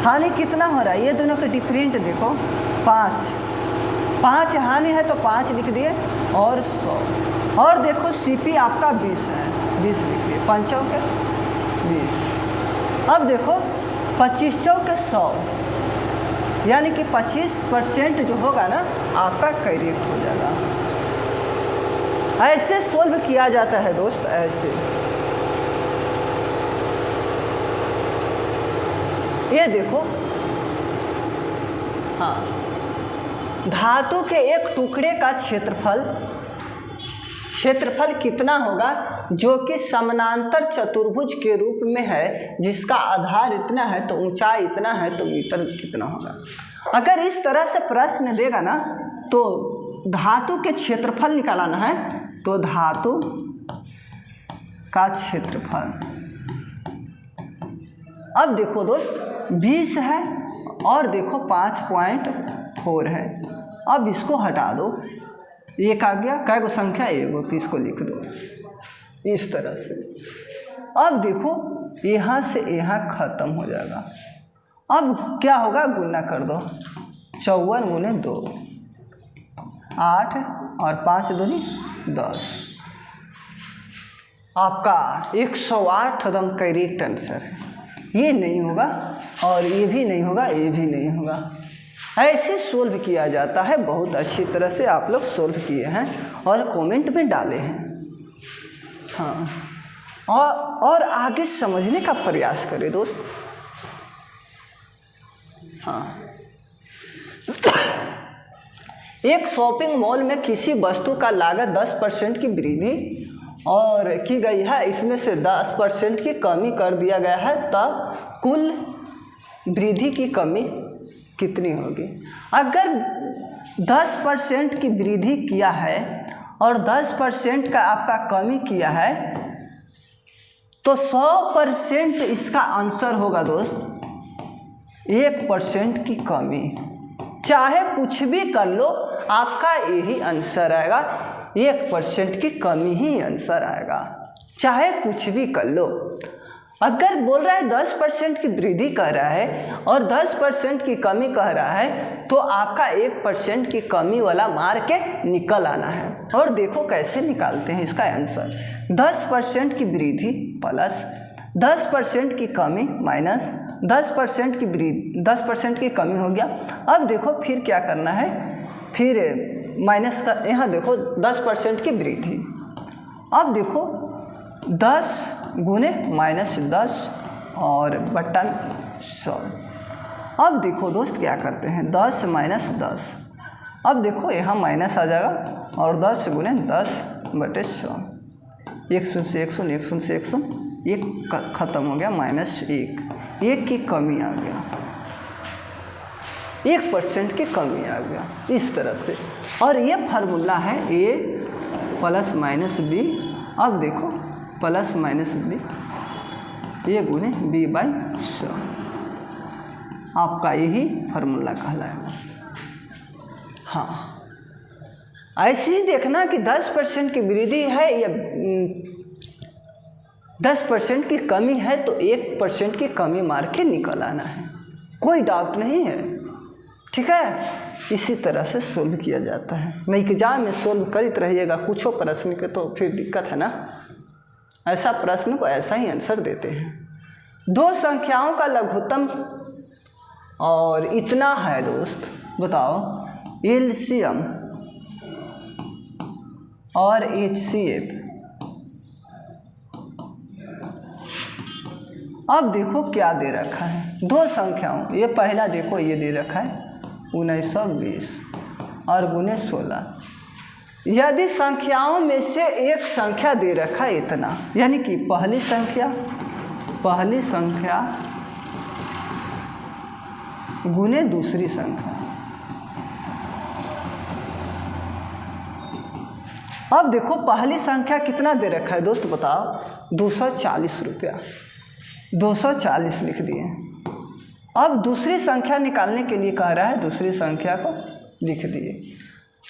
हानि कितना हो रहा है, ये दोनों का डिफरेंट देखो 5 हानि है तो 5 लिख दिए और 100, और देखो सीपी आपका 20 है, 20 लिख दिए, 5 चौके 20। अब देखो 25 चौके 100, यानी कि 25% जो होगा ना आपका करेक्ट हो जाएगा। ऐसे सोल्व किया जाता है दोस्त, ऐसे। ये देखो, हाँ, धातु के एक टुकड़े का क्षेत्रफल कितना होगा, जो कि समानांतर चतुर्भुज के रूप में है, जिसका आधार इतना है तो ऊंचाई इतना है तो मीटर कितना होगा। अगर इस तरह से प्रश्न देगा ना तो धातु के क्षेत्रफल निकालना है, तो धातु का क्षेत्रफल। अब देखो दोस्त 20 है और देखो 5.4 है। अब इसको हटा दो, एक आ गया, कै गो संख्या एगो, तो इसको लिख दो इस तरह से। अब देखो यहाँ से यहाँ खत्म हो जाएगा। अब क्या होगा, गुना कर दो, 54 गुने 2 8 और 5 दूनी 10, आपका 108 एकदम करेक्ट आंसर है। ये नहीं होगा और ये भी नहीं होगा, ये भी नहीं होगा। ऐसे सोल्व किया जाता है, बहुत अच्छी तरह से आप लोग सोल्व किए हैं और कमेंट में डाले हैं। हाँ, और आगे समझने का प्रयास करें दोस्त। हाँ, एक शॉपिंग मॉल में किसी वस्तु का लागत 10% की वृद्धि और की गई है, इसमें से 10% की कमी कर दिया गया है, तब कुल वृद्धि की कमी कितनी होगी। अगर 10% की वृद्धि किया है और 10% का आपका कमी किया है, तो 100% इसका आंसर होगा दोस्त 1% की कमी। चाहे कुछ भी कर लो, आपका यही आंसर आएगा, 1% की कमी ही आंसर आएगा, चाहे कुछ भी कर लो। अगर बोल रहा है 10% की वृद्धि कर रहा है और 10% की कमी कह रहा है, तो आपका 1% की कमी वाला मार के निकल आना है। और देखो कैसे निकालते हैं इसका आंसर, 10% की वृद्धि प्लस 10% की कमी माइनस 10% की वृद्धि, 10% की कमी हो गया। अब देखो फिर क्या करना है, फिर माइनस का, यहाँ देखो 10% की वृद्धि। अब देखो 10 गुने माइनस 10 और बटा 100। अब देखो दोस्त क्या करते हैं, 10 माइनस 10, अब देखो यहाँ माइनस आ जाएगा और 10 गुने 10 बटे 100, 1 शून्य से 1 शून्य, 1 शून्य से 1 शून्य, 1 खत्म हो गया, -1, 1 की कमी आ गया, 1% की कमी आ गया इस तरह से। और ये फार्मूला है a प्लस माइनस बी। अब देखो प्लस माइनस बी, a गुने b बाई 100, आपका यही फार्मूला कहलाएगा। हाँ, ऐसे ही देखना कि 10% की वृद्धि है या 10% की कमी है, तो 1% की कमी मार के निकल आना है, कोई डाउट नहीं है, ठीक है। इसी तरह से सोल्व किया जाता है, नहीं कि एग्जाम में सोल्व करते रहिएगा कुछ प्रश्न के, तो फिर दिक्कत है ना। ऐसा प्रश्न को ऐसा ही आंसर देते हैं। 2 संख्याओं का लघुत्तम और इतना है दोस्त, बताओ एलसीएम और एचसीएफ। अब देखो क्या दे रखा है, 2 संख्याओं, ये पहला देखो ये दे रखा है 1920 और गुने 16। यदि संख्याओं में से एक संख्या दे रखा है इतना, यानी कि पहली संख्या गुने दूसरी संख्या। अब देखो पहली संख्या कितना दे रखा है दोस्त बताओ, 240 रुपया, 240 लिख दिए। अब दूसरी संख्या निकालने के लिए कह रहा है, दूसरी संख्या को लिख दिए।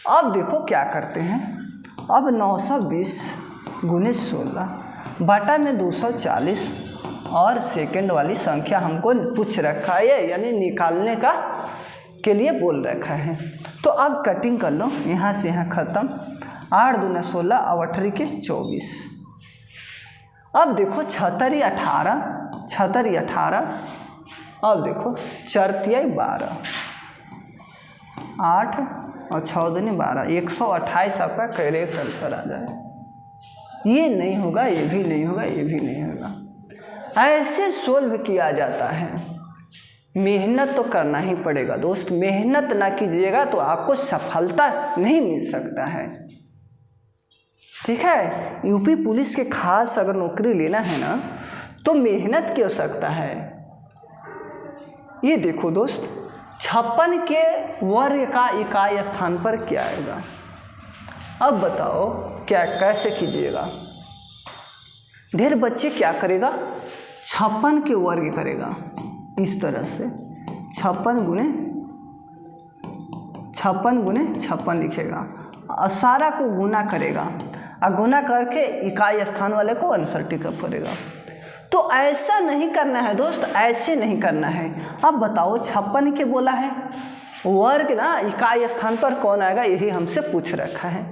अब देखो क्या करते हैं, अब 920 गुने 16 बटा में 240 और सेकंड वाली संख्या हमको पूछ रखा है, यानी निकालने का के लिए बोल रखा है। तो अब कटिंग कर लो, यहाँ से यहाँ ख़त्म। 8 दूना 16 और 8 के 24। अब देखो 76 18, 76 18। अब देखो 4 तिहाई 12, 8 और 6 दूनी 12, 128 आपका करेक्ट आंसर आ जाए। ये नहीं होगा, ये भी नहीं होगा, ये भी नहीं होगा। ऐसे सोल्व किया जाता है। मेहनत तो करना ही पड़ेगा दोस्त, मेहनत ना कीजिएगा तो आपको सफलता नहीं मिल सकता है। ठीक है, यूपी पुलिस के खास अगर नौकरी लेना है ना तो मेहनत की आवश्यकता है। ये देखो दोस्त, 56 के वर्ग का इकाई स्थान पर क्या आएगा। अब बताओ क्या कैसे कीजिएगा। ढेर बच्चे क्या करेगा, 56 के वर्ग करेगा इस तरह से, 56 गुने 56 लिखेगा और सारा को गुना करेगा और गुना करके इकाई स्थान वाले को आंसर टिक करेगा। तो ऐसा नहीं करना है दोस्त, ऐसे नहीं करना है। अब बताओ 56 के बोला है, वर्ग ना इकाई स्थान पर कौन आएगा यही हमसे पूछ रखा है।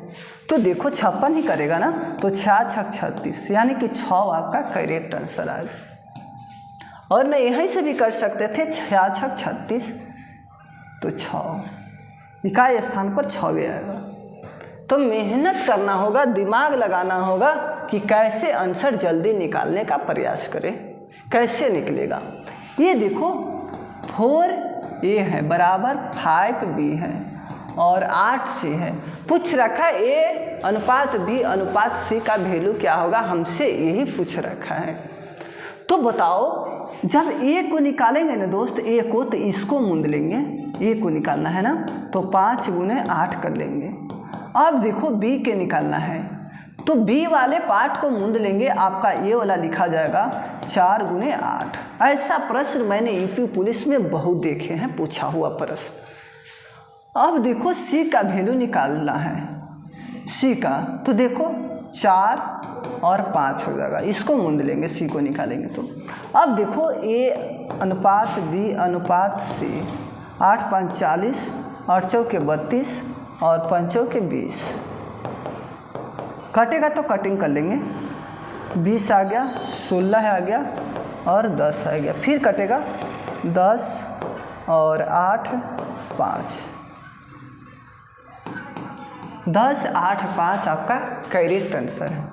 तो देखो 56 ही करेगा ना, तो 6 6 36, यानी कि 6 आपका करेक्ट आंसर आएगा। और ना यहीं से भी कर सकते थे 6 6 36, तो 6 इकाई स्थान पर 6 भी आएगा। तो मेहनत करना होगा, दिमाग लगाना होगा कि कैसे आंसर जल्दी निकालने का प्रयास करें, कैसे निकलेगा। ये देखो 4a है बराबर 5b है और 8c है। पूछ रखा है a अनुपात b अनुपात c का वैल्यू क्या होगा, हमसे यही पूछ रखा है। तो बताओ जब a को निकालेंगे ना दोस्त, a को, तो इसको मूंद लेंगे, a को निकालना है ना, तो 5 गुने 8 कर लेंगे। अब देखो b के निकालना है, तो b वाले पार्ट को मूंद लेंगे, आपका ये वाला लिखा जाएगा 4 गुने 8। ऐसा प्रश्न मैंने यूपी पुलिस में बहुत देखे हैं, पूछा हुआ प्रश्न। अब देखो c का वैल्यू निकालना है, c का, तो देखो 4 और 5 हो जाएगा, इसको मूंद लेंगे, c को निकालेंगे तो। अब देखो a अनुपात b अनुपात c, 8 5 40 और 4 के 32 और 5 के 20। कटेगा तो कटिंग कर लेंगे, 20 आ गया, 16 आ गया और 10 आ गया। फिर कटेगा 10 और 8 5, 10 8 5 आपका करेक्ट आंसर है।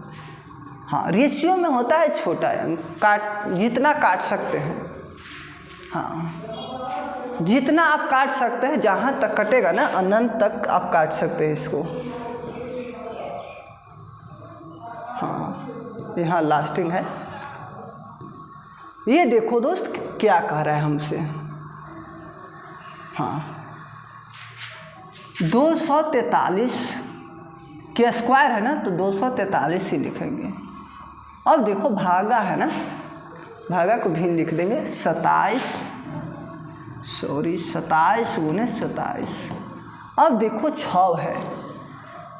हाँ, रेशियो में होता है छोटा अंक, काट जितना काट सकते हैं, हाँ जितना आप काट सकते हैं, जहाँ तक कटेगा ना अनंत तक आप काट सकते हैं इसको। हाँ, यहाँ लास्टिंग है। ये देखो दोस्त क्या कह रहा है हमसे, हाँ 243 के स्क्वायर है ना, तो 243 ही लिखेंगे। अब देखो भागा है ना, भागा को भी लिख देंगे 27 गुने 27। अब देखो 6 है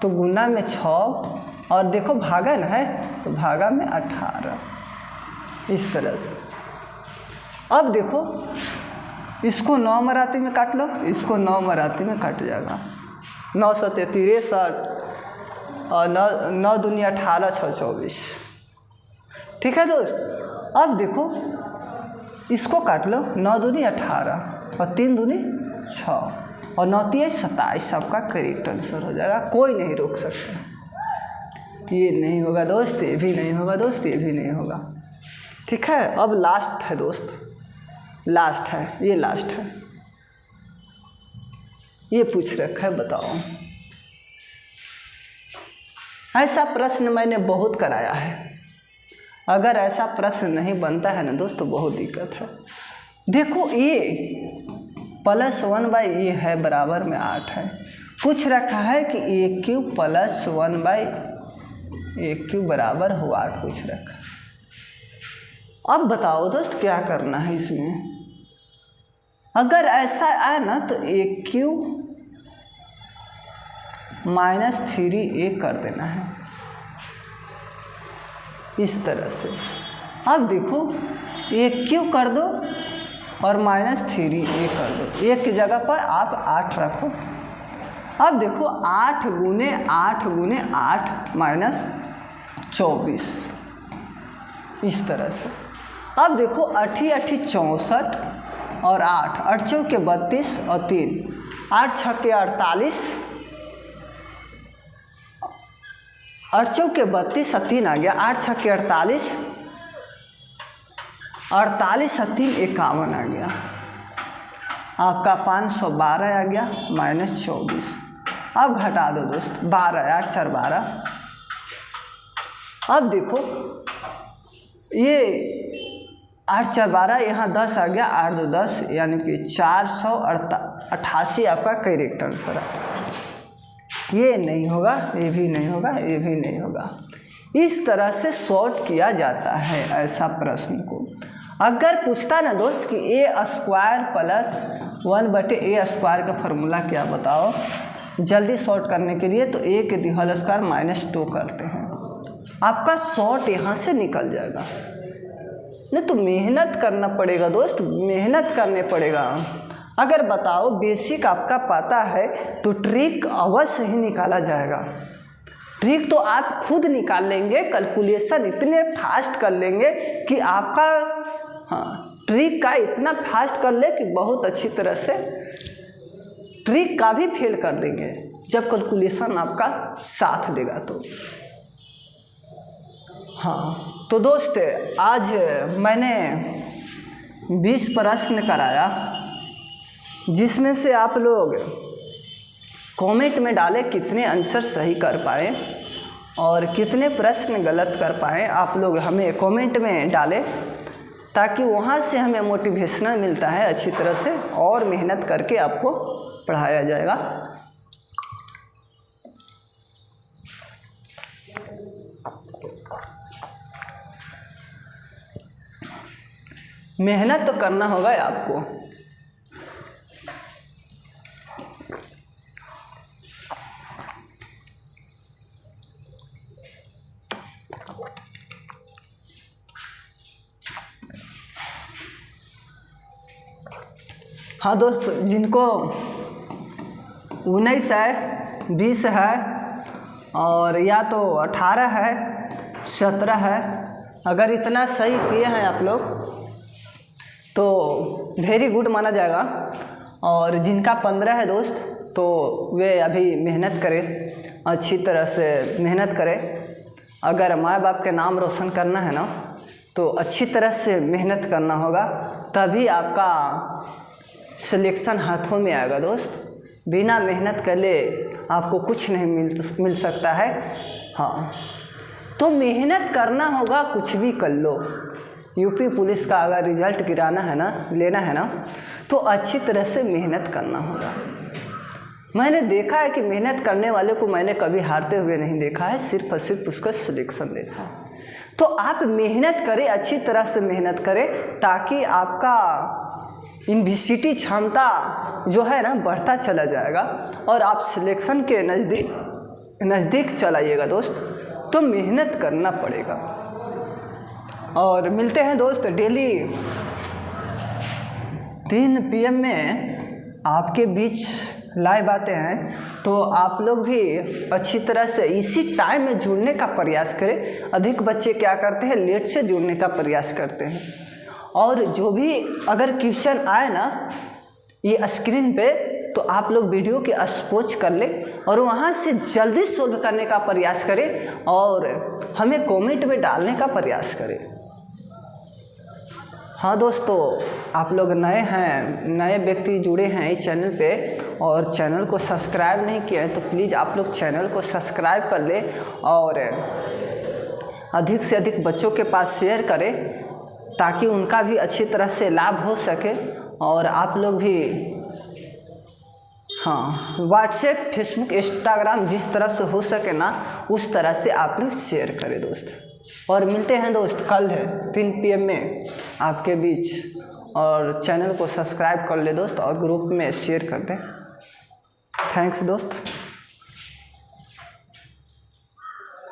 तो गुना में 6, और देखो भागा ना है तो भागा में 18, इस तरह से। अब देखो इसको 9 मराती में काट लो, इसको 9 मराती में कट जाएगा, 9 7 63 और 9 दूनी 18 6 24। ठीक है दोस्त। अब देखो इसको काट लो, 9 दूनी 18 और 3 दूनी 6 और 9 तिहाई 27 आपका करेक्ट आंसर हो जाएगा। कोई नहीं रोक सकता। ये नहीं होगा दोस्त, ये भी नहीं होगा दोस्त, ये भी नहीं होगा। ठीक है, अब लास्ट है दोस्त, लास्ट है, ये लास्ट है। ये पूछ रखा है, बताओ। ऐसा प्रश्न मैंने बहुत कराया है। अगर ऐसा प्रश्न नहीं बनता है ना दोस्तों, बहुत दिक्कत है। देखो ए +1 ए है बराबर में 8 है। पूछ रखा है कि AQ +1 AQ बराबर हो 8 पूछ रखा है। अब बताओ दोस्त क्या करना है इसमें। अगर ऐसा आए ना तो AQ -3A कर देना है इस तरह से। अब देखो AQ कर दो और -3A कर दो, एक की जगह पर आप 8 रखो। अब देखो 8 गुने 8 गुने 8 -24 इस तरह से। अब देखो 8 8 64 और 8 8 चौके 32 और 3 8 छक्के 48 8 चौके 32 और 3 आ गया 8 छक्के 48 48 और 3 51 आ गया आपका 512 आ गया -24। अब घटा दो दोस्त 12 8 4 12। अब देखो ये 8 4 12 यहाँ 10 आ गया 8 2 10 यानी कि 488 आपका करेक्ट आंसर है। ये नहीं होगा, ये भी नहीं होगा, ये भी नहीं होगा। इस तरह से सॉर्ट किया जाता है ऐसा प्रश्न को। अगर पूछता ना दोस्त कि A² + 1/A² का फॉर्मूला क्या बताओ जल्दी सॉर्ट करने के लिए, तो A के होल स्क्वायर -2 करते हैं, आपका सॉर्ट यहाँ से निकल जाएगा। नहीं तो मेहनत करना पड़ेगा दोस्त, मेहनत करने पड़ेगा। अगर बताओ बेसिक आपका पता है तो ट्रिक अवश्य ही निकाला जाएगा। ट्रिक तो आप खुद निकाल लेंगे, कैलकुलेशन इतने फास्ट कर लेंगे कि आपका ट्रिक का इतना फास्ट कर ले कि बहुत अच्छी तरह से ट्रिक का भी फेल कर देंगे जब कैलकुलेशन आपका साथ देगा तो। हाँ तो दोस्त आज मैंने 20 प्रश्न कराया, जिसमें से आप लोग कमेंट में डालें कितने आंसर सही कर पाए और कितने प्रश्न गलत कर पाए। आप लोग हमें कमेंट में डालें ताकि वहाँ से हमें मोटिवेशन मिलता है अच्छी तरह से और मेहनत करके आपको पढ़ाया जाएगा। मेहनत तो करना होगा आपको। हाँ दोस्त, जिनको 19 है, 20 है और या तो 18 है, 17 है, अगर इतना सही किए हैं आप लोग तो वेरी गुड माना जाएगा। और जिनका 15 है दोस्त तो वे अभी मेहनत करें, अच्छी तरह से मेहनत करें। अगर माँ बाप के नाम रोशन करना है ना तो अच्छी तरह से मेहनत करना होगा, तभी आपका सिलेक्शन हाथों में आएगा दोस्त। बिना मेहनत करे आपको कुछ नहीं मिल सकता है। हाँ तो मेहनत करना होगा, कुछ भी कर लो। यूपी पुलिस का अगर रिजल्ट गिराना है ना, लेना है ना, तो अच्छी तरह से मेहनत करना होगा। मैंने देखा है कि मेहनत करने वाले को मैंने कभी हारते हुए नहीं देखा है, सिर्फ और सिर्फ उसका सिलेक्शन देखा है। तो आप मेहनत करें, अच्छी तरह से मेहनत करें ताकि आपका यूनिवर्सिटी क्षमता जो है ना बढ़ता चला जाएगा और आप सिलेक्शन के नज़दीक चलाइएगा दोस्त। तो मेहनत करना पड़ेगा। और मिलते हैं दोस्त डेली 3 PM में आपके बीच लाइव आते हैं, तो आप लोग भी अच्छी तरह से इसी टाइम में जुड़ने का प्रयास करें। अधिक बच्चे क्या करते हैं, लेट से जुड़ने का प्रयास करते हैं। और जो भी अगर क्वेश्चन आए ना ये स्क्रीन पे, तो आप लोग वीडियो के एक्सपोज कर लें और वहाँ से जल्दी सोल्व करने का प्रयास करें और हमें कमेंट में डालने का प्रयास करें। हाँ दोस्तों, आप लोग नए हैं, नए व्यक्ति जुड़े हैं इस चैनल पे और चैनल को सब्सक्राइब नहीं किया है तो प्लीज़ आप लोग चैनल को सब्सक्राइब कर ले और अधिक से अधिक बच्चों के पास शेयर करें ताकि उनका भी अच्छी तरह से लाभ हो सके। और आप लोग भी हाँ व्हाट्सएप, फेसबुक, इंस्टाग्राम जिस तरह से हो सके ना उस तरह से आप लोग शेयर करें दोस्त। और मिलते हैं दोस्त कल है 3 PM में आपके बीच। और चैनल को सब्सक्राइब कर ले दोस्त और ग्रुप में शेयर कर दें। थैंक्स दोस्त।